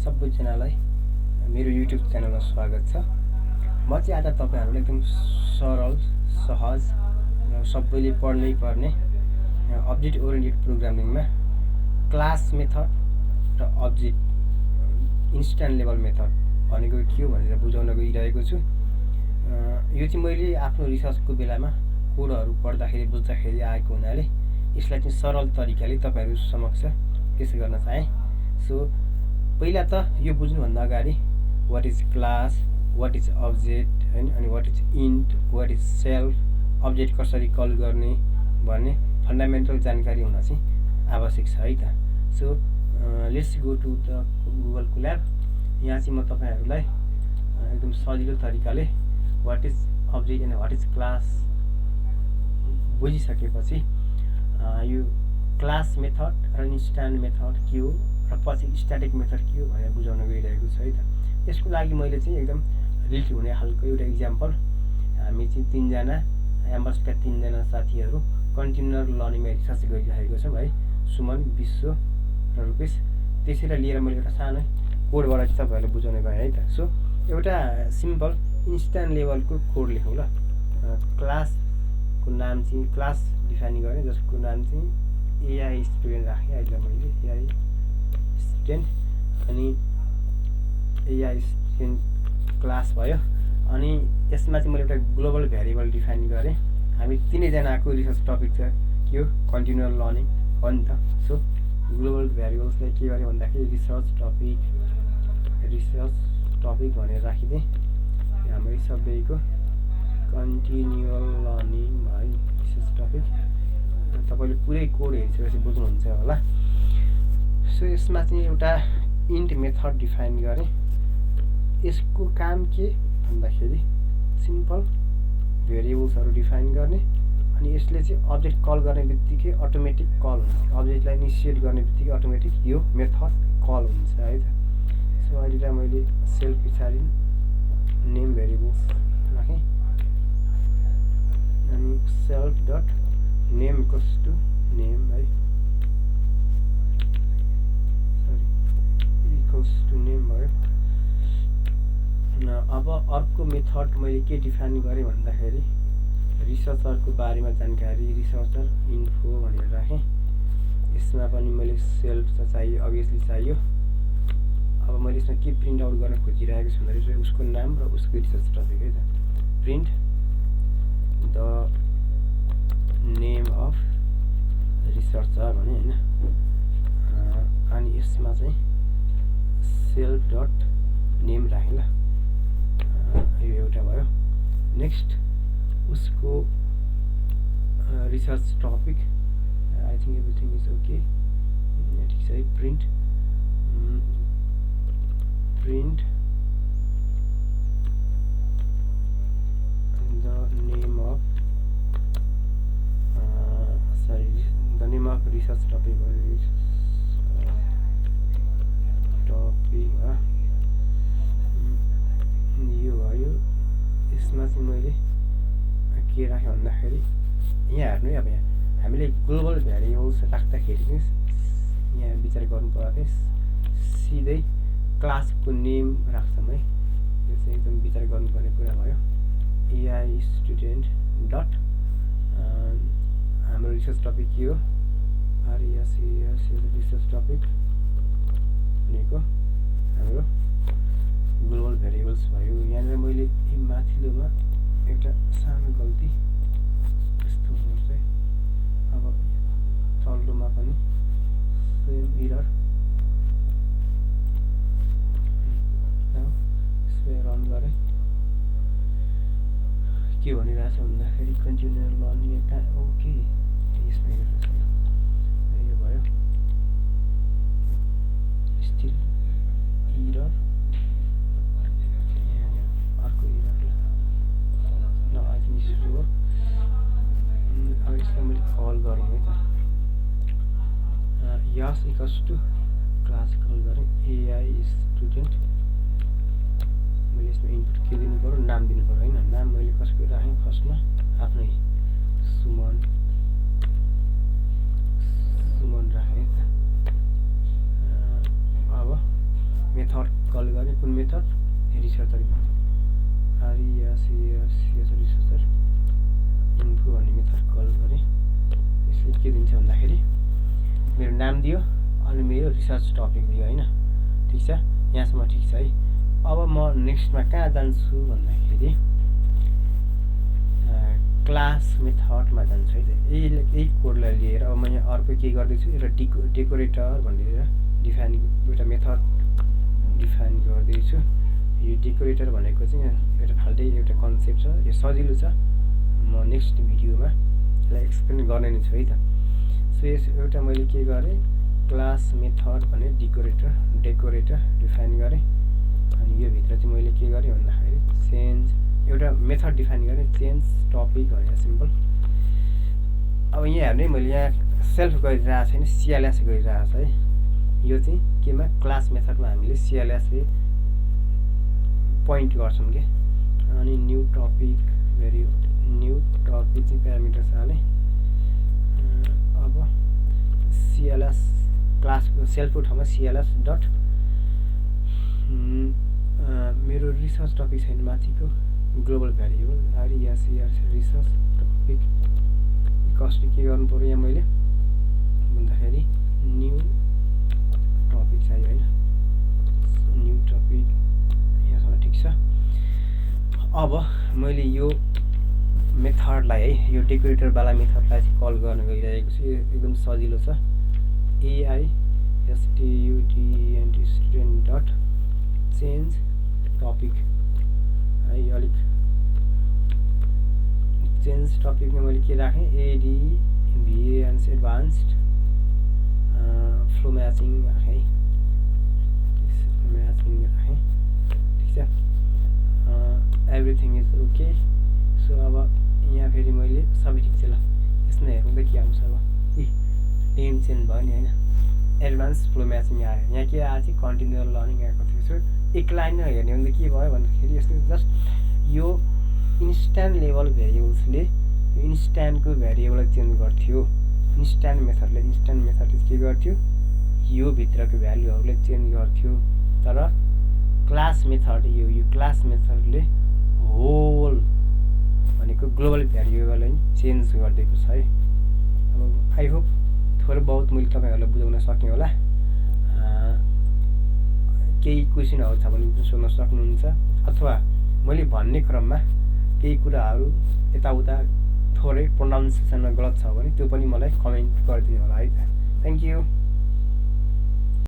सबैजनालाई मेरो युट्युब च्यानलमा स्वागत छ। म चाहिँ आज तपाईहरुलाई एकदम सरल, सहज र सबैले पढ्नै पर्ने अब्जेक्ट ओरिएन्टेड प्रोग्रामिङमा क्लास मेथड र अब्जेक्ट इन्स्ट्यान्ट लेभल मेथड भनेको के हो भनेर बुझाउन गइरहेको छु। यो चाहिँ मैले आफ्नो रिसर्चको बेलामा कोडहरु पढ्दाखेरि बुझ्दाखेरि आएको हुनाले यसलाई चाहिँ सरल तरिकाले तपाईहरु समक्ष पेश गर्न चाहे। सो पहिला त यो बुझ्नुभन्दा अगाडि what is class, what is object हैन, अनि what is int, what is self, object कसरी कल गर्ने भन्ने फन्डामेन्टल जानकारी हुन चाहिँ आवश्यक छ है त। So let's go to the Google Colab. यहाँ चाहिँ म तपाईहरुलाई एकदम सजिलो तरिकाले what is object and what is class बुझिसकेपछि यो क्लास मेथड र इन्स्ट्यान्ट मेथड के हो र पछि स्ट्याटिक मेथड के हो भनेर बुझाउन गइरहेको छु है त। यसको लागि मैले चाहिँ एकदम रिलेट हुने खालको एउटा एक्जाम्पल, हामी चाहिँ 3 जना एम्बसका 3 जना साथीहरु कन्टिन्युअर लर्निङमा रिसर्च गरिरहेको छौं है, सुमन, विश्व र रुपेश। त्यसैले लिएर मैले एउटा सानो कोडबाट चाहिँ तपाईहरुलाई बुझाउने गए है त। सो एउटा सिम्पल इन्स्ट्यान्ट लेभलको कोड लेखौं ल। क्लासको नाम चाहिँ क्लास डिफाइन गरे, जसको नाम चाहिँ एआई स्टुडेन्ट राखे अहिले मैले एआई स्टुडेन्ट, अनि एआई स्टुडेन्ट क्लास भयो। अनि यसमा चाहिँ मैले एउटा ग्लोबल भेरिएबल डिफाइन गरे। हामी 3 जनाको रिसर्च टपिक चाहिँ के हो, कन्टिन्युअर लर्निङ हो नि त। सो ग्लोबल भेरिएबल्सलाई के गरे भन्दाखेरि रिसर्च टपिक भनेर राखिदिए। हाम्रो सबैको कन्टिन्युअर लर्निङ भयो रिसर्च टपिक। तपाईले पुरै कोड हेरिसकेपछि बुझ्नुहुन्छ होला। सो यसमा चाहिँ एउटा इन्ट मेथड डिफाइन गरे। यसको काम के भन्दाखेरि सिम्पल भेरिएबल्सहरु डिफाइन गर्ने, अनि यसले चाहिँ अब्जेक्ट कल गर्ने बित्तिकै अटोमेटिक कल हुन्छ। अब्जेक्टलाई इनिसिएट गर्ने बित्तिकै अटोमेटिक यो मेथड कल हुन्छ है त। सो अहिले मैले सेल्फ पछाडि नेम भेरिएबल्स राखे, अनि self dot name equals to name है, सरी इक्वल्स टु नेम भयो। अब अर्को मेथड मैले के डिफाइन गरे भन्दाखेरि रिसर्चरको बारेमा जानकारी, रिसर्चर इन्फो भनेर राखे। यसमा पनि मैले सेल्फ त चाहियो, अभियसली चाहियो। अब मैले यसमा के प्रिन्ट आउट गर्न खोजिरहेको छु भन्दाखेरि उसको नाम र उसको रिसर्च टपिक है त। Print the name of researcher भने हैन, अनि यसमा चाहिँ सेल्फ डट नेम राखे ल। यो एउटा भयो। नेक्स्ट उसको research topic, I think everything is okay, ठिक छ है। Print the name of research topic यो भयो। यसमा चाहिँ मैले के राखेँ भन्दाखेरि यहाँ हेर्नु है, अब यहाँ हामीले ग्लोबल भेरिएबल्स राख्दाखेरि यहाँ विचार गर्नु पर्यो, सिधै क्लासको नेम राख्छौँ है। यो चाहिँ एकदम विचार गर्नुपर्ने कुरा भयो। एआई स्टुडेन्ट डट हाम्रो रिसर्च टपिक के हो, आरइएस रिसर्च टपिक भनेको हाम्रो ग्लोबल भेरिएबल्स भयो। यहाँनिर मैले माथिल्लोमा एउटा सानो गल्ती यस्तो हुनुपर्छ है। अब तल्लोमा पनि सेम एरर, रन गरे के भनिरहेछ भन्दाखेरि कन्टिन्युअर लर्निङ यता ओके, यसमा एरर छ। यो भयो स्टिल एरर, अर्को एरर न आई थिंक दिस वर्क। अब यसलाई मैले कल गरौँ है त। यस इक्वल्स टु क्लास कल गरेँ एआई स्टुडेन्ट। मैले यसमा इनपुट के दिनु पर्यो, नाम दिनु पर्यो हैन। नाम मैले कसको राखेँ फर्स्टमा, आफ्नै सुमन राखेँ। अब मेथड कल गरेँ। कुन मेथड? रिसर्चर रिसर्चर इन्फो भन्ने मेथड कल गरेँ। यसले के दिन्छ भन्दाखेरि मेरो नाम दियो अनि मेरो रिसर्च टपिक दियो होइन। ठिक छ, यहाँसम्म ठिक छ है। अब म नेक्स्टमा कहाँ जान्छु भन्दाखेरि क्लास मेथडमा जान्छु है। यही कोडलाई लिएर अब म यहाँ अर्को के गर्दैछु, एउटा डेकोरेटर भनेर एउटा मेथड डिफाइन गर्दैछु। यो डेकोरेटर भनेको चाहिँ एउटा फाल्टै एउटा कन्सेप्ट छ, यो सजिलो छ। म नेक्स्ट भिडियोमा यसलाई एक्सप्लेन गर्ने नै छु है त। सो यस एउटा मैले के गरेँ, क्लास मेथड भने डेकोरेटर डिफाइन गरेँ। अनि यो भित्र चाहिँ मैले के गरेँ भन्दाखेरि चेन्ज एउटा मेथड डिफाइन गरेँ, चेन्ज टपिक भनेर सिम्पल। अब यहाँ हेर्ने मैले यहाँ सेल्फ गरिरहेको छैन, सिएलएस गरिरहेको छ है। यो चाहिँ केमा, क्लास मेथडमा हामीले सिएलएसले पोइन्ट गर्छौँ के। अनि न्यू टपिक चाहिँ प्यारामिटर्स हालेँ। अब सिएलएस क्लासको सेल्फको ठाउँमा सिएलएस डट मेरो रिसर्च टपिक छैन माथिको ग्लोबल भ्यारिएबल रिसर्च टपिक कसले के गर्नु पर्यो यहाँ मैले भन्दाखेरि न्यू टपिक चाहियो होइन। न्यू टपिक यहाँसम्म ठिक छ। अब मैले यो मेथडलाई है, यो डेकोरेटरवाला मेथडलाई चाहिँ कल गर्न गइरहेको छु। एकदम सजिलो छ। student डट चेन्ज टपिक है। अलिक चेन्ज टपिकमा मैले के राखेँ, एडभान्स्ड फ्लो म्याचिङ राखेँ। ठिक छ, एभ्रिथिङ इज ओके। सो अब यहाँ फेरि मैले सबै ठिक छ ल। यसमा हेरौँ त के आउँछ। अब नेम चेन्ज भयो नि होइन, एडभान्स फ्लो म्याचिङ आयो। यहाँ के आएको थियो, कन्टिन्युअल लर्निङ आएको थियो। सो एक लाइनमा हेर्ने भने त के भयो भन्दाखेरि यसले जस्ट यो इन्स्ट्यान्ट लेभल भेरिएबल्सले इन्स्ट्यान्टको भेरिएबललाई चेन्ज गर्थ्यो। इन्स्ट्यान्ट मेथडले के गर्थ्यो, यो भित्रको भ्यालुहरूलाई चेन्ज गर्थ्यो। तर क्लास मेथड यो क्लास मेथडले होल भनेको ग्लोबल भेरिएबललाई चेन्ज गरिदिएको छ है। अब आई होप थोरै बहुत मैले तपाईँहरूलाई बुझाउन सकेँ होला। केही क्वेसनहरू छ भने सोध्न सक्नुहुन्छ, अथवा मैले भन्ने क्रममा केही कुराहरू यताउता थोरै प्रोनाउन्सिएसनमा गलत छ भने त्यो पनि मलाई कमेन्ट गरिदिनु होला है त। Thank you.